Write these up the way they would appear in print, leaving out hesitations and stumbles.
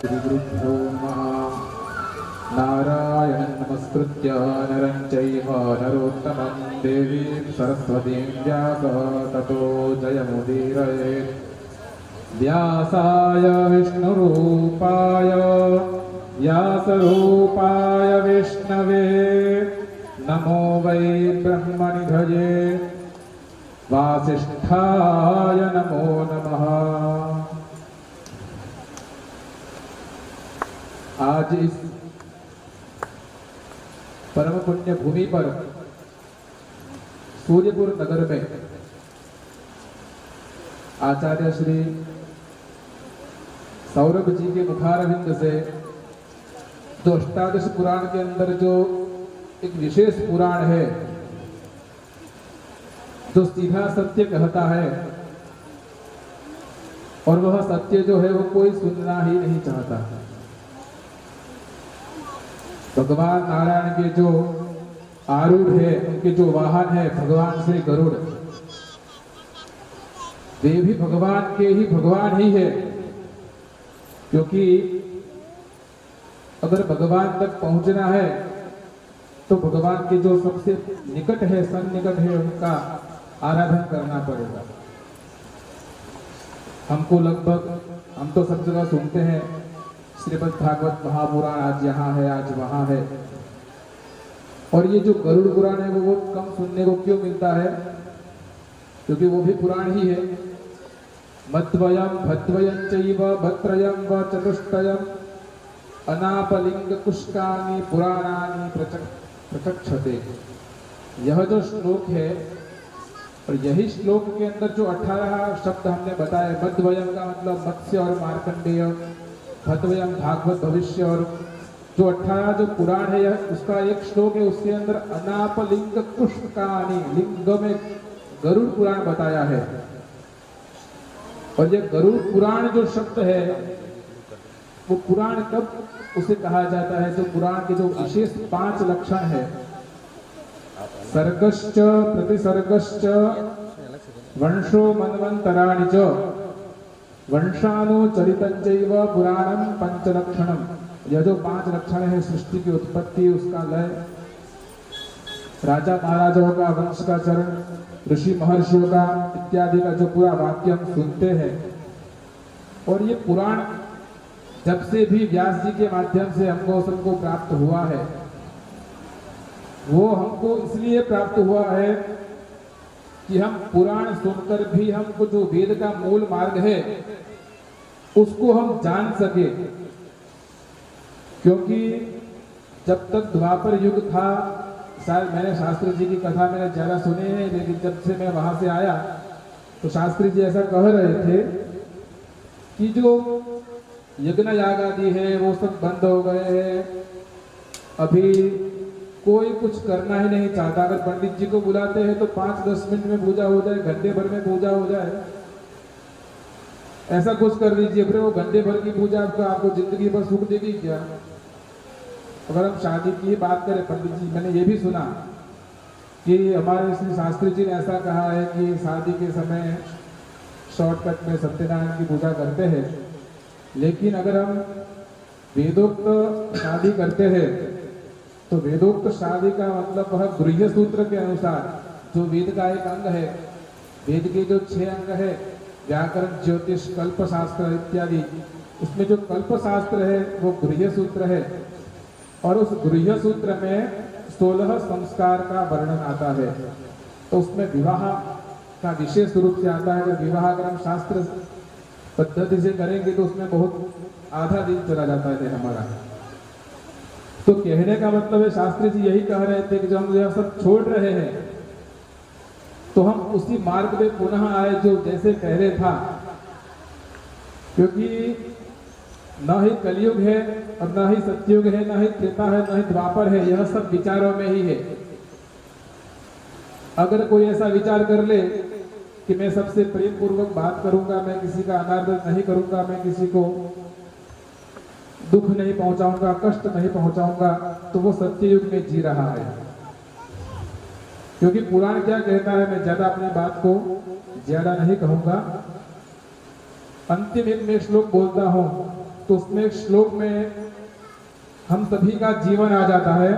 श्रीगुरुभ्यो नमः। नारायणं नमस्कृत्य नरं चैव नरोत्तमं देवीं सरस्वतीं व्यासः ततो जयमुदीरयेत्। व्यासाय विष्णुरूपाय व्यासरूपाय विष्णवे नमो वै ब्रह्मनिधये वासिष्ठाय नमो नमः। आज इस परम पुण्य भूमि पर सूर्यपुर नगर में आचार्य श्री सौरभ जी के मुखारविंद से जो अष्टादश पुराण के अंदर जो एक विशेष पुराण है जो सीधा सत्य कहता है और वह सत्य जो है वो कोई सुनना ही नहीं चाहता। भगवान नारायण के जो आरूढ़ है, उनके जो वाहन है भगवान श्री गरुड़, वे भी भगवान के ही भगवान ही है। क्योंकि अगर भगवान तक पहुंचना है तो भगवान के जो सबसे निकट है, सन्निकट है, उनका आराधन करना पड़ेगा। हमको लगभग, हम तो सब जगह सुनते हैं श्रीमद् भागवत महापुराण, आज यहाँ है आज वहाँ है, और ये जो गरुड़ पुराण है वो बहुत कम सुनने को क्यों मिलता है? क्योंकि वो भी पुराण ही है। मध्वयम भद्वयं चैव भत्रयं व चतुष्टयम् अनापलिंग कुष्कानि पुराणानि प्रचक्षते। यह जो श्लोक है, और यही श्लोक के अंदर जो 18 शब्द हमने बताए, मध्वयम का मतलब मत्स्य और मार्कंडेय, भद्वयम भागवत भविष्य, और जो 18 जो पुराण है यह उसका एक श्लोक है, उसके अंदर अनापलिंग कुष्कानि, लिंग में गरुड़ पुराण बताया है। और ये गरुड़ पुराण जो शब्द है वो पुराण कब उसे कहा जाता है? जो पुराण के जो विशेष 5 लक्षण है, सर्गश्च प्रतिसर्गश्च वंशो मन्वन्तराणि च वंशानुचरितं चैव पुराणं पंचलक्षणम। यह जो 5 लक्षण है, सृष्टि की उत्पत्ति, उसका लय, राजा महाराजाओं का वंश का चरण, ऋषि महर्षियों का इत्यादि का जो पूरा वाक्य हम सुनते हैं। और ये पुराण जब से भी व्यास जी के माध्यम से हमको सबको प्राप्त हुआ है, वो हमको इसलिए प्राप्त हुआ है कि हम पुराण सुनकर भी हमको जो वेद का मूल मार्ग है उसको हम जान सके। क्योंकि जब तक द्वापर युग था, शायद मैंने शास्त्री जी की कथा मैंने ज्यादा सुनी है, लेकिन जब से मैं वहां से आया तो शास्त्री जी ऐसा कह रहे थे कि जो यज्ञ याग आदि है वो सब बंद हो गए हैं, अभी कोई कुछ करना ही नहीं चाहता। अगर पंडित जी को बुलाते हैं तो 5-10 मिनट में पूजा हो जाए, घंटे भर में पूजा हो जाए, ऐसा कुछ कर दीजिए। फिर वो घंटे भर की पूजा आपको जिंदगी भर सुख देगी क्या? अगर हम शादी की बात करें, पंडित जी, मैंने ये भी सुना कि हमारे श्री शास्त्री जी ने ऐसा कहा है कि शादी के समय शॉर्टकट में सत्यनारायण की पूजा करते हैं, लेकिन अगर हम वेदोक्त शादी करते हैं तो वेदोक्त शादी का मतलब वह गृह्य सूत्र के अनुसार, जो वेद का एक अंग है, वेद के जो 6 अंग है, व्याकरण, ज्योतिष, कल्प शास्त्र इत्यादि, उसमें जो कल्प शास्त्र है वो गृह्य सूत्र है। और उस गृह्य सूत्र में 16 संस्कार का वर्णन आता है। तो उसमें विवाह का विशेष रूप से आता है। अगर विवाह अगर हम शास्त्र पद्धति से करेंगे तो उसमें बहुत आधा दिन चला जाता है हमारा। तो कहने का मतलब है, शास्त्री जी यही कह रहे थे कि जो हम यह सब छोड़ रहे हैं तो हम उसी मार्ग में पुनः आए जो जैसे पहले था। क्योंकि न ही कलयुग है और न ही सतयुग है, न ही त्रेता है, न ही द्वापर है, यह सब विचारों में ही है। अगर कोई ऐसा विचार कर ले कि मैं सबसे प्रेम पूर्वक बात करूंगा, मैं किसी का अनादर नहीं करूंगा, मैं किसी को दुख नहीं पहुंचाऊंगा, कष्ट नहीं पहुंचाऊंगा, तो वो सत्ययुग में जी रहा है। क्योंकि पुराण क्या कहता है, मैं ज्यादा अपनी बात को ज्यादा नहीं कहूंगा, अंतिम एक में श्लोक बोलता हूं तो उसमें एक श्लोक में हम सभी का जीवन आ जाता है।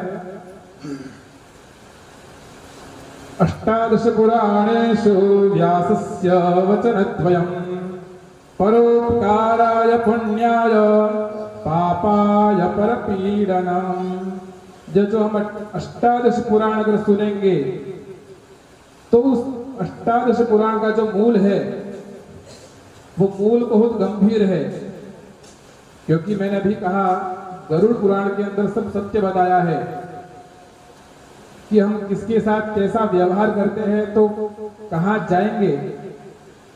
अष्टादश पुराणेषु व्यासस्य वचनद्वयम् परोपकाराय पुण्याय पापाय परपीडनम्। जो हम अष्टादश पुराण अगर सुनेंगे तो उस अष्टादश पुराण का जो मूल है वो मूल बहुत गंभीर है, क्योंकि मैंने अभी कहा गरुड़ पुराण के अंदर सब सत्य बताया है कि हम किसके साथ कैसा व्यवहार करते हैं तो कहाँ जाएंगे,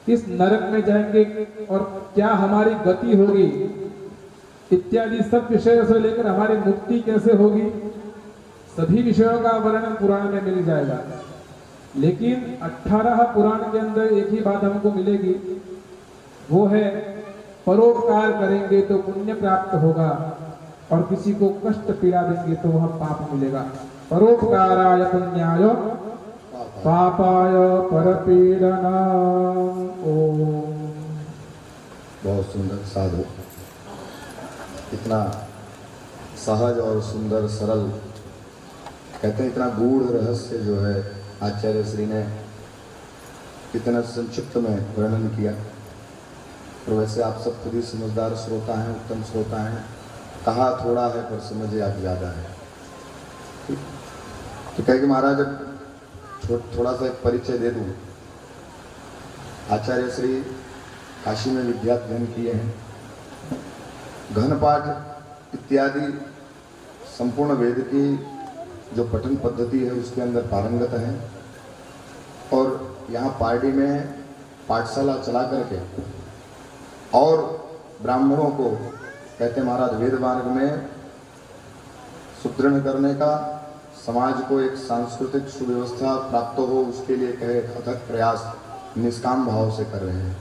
किस नरक में जाएंगे और क्या हमारी गति होगी इत्यादि सब विषयों से लेकर हमारी मुक्ति कैसे होगी, सभी विषयों का वर्णन पुराण में मिल जाएगा। लेकिन 18 पुराण के अंदर एक ही बात हमको मिलेगी, वो है परोपकार करेंगे तो पुण्य प्राप्त होगा और किसी को कष्ट पीड़ा देंगे तो वह पाप मिलेगा। परोपकाराय पुण्याय पापाय परपीडनम्। ओम। बहुत सुंदर साधु, इतना सहज और सुंदर सरल, कहते हैं इतना गूढ़ रहस्य जो है आचार्य श्री ने इतना संक्षिप्त में वर्णन किया। और वैसे आप सब खुद ही समझदार श्रोता हैं, उत्तम श्रोता हैं, कहा थोड़ा है पर समझे आप ज़्यादा है। तो कहे कि महाराज थोड़ा सा एक परिचय दे दूँ। आचार्य श्री काशी में विद्याध्ययन किए हैं, घन पाठ इत्यादि संपूर्ण वेद की जो पठन पद्धति है उसके अंदर पारंगत है। और यहाँ पार्टी में पाठशाला चला करके और ब्राह्मणों को कहते महाराज वेद मार्ग में सुदृढ़ करने का, समाज को एक सांस्कृतिक सुव्यवस्था प्राप्त हो उसके लिए कहे अथक प्रयास निष्काम भाव से कर रहे हैं।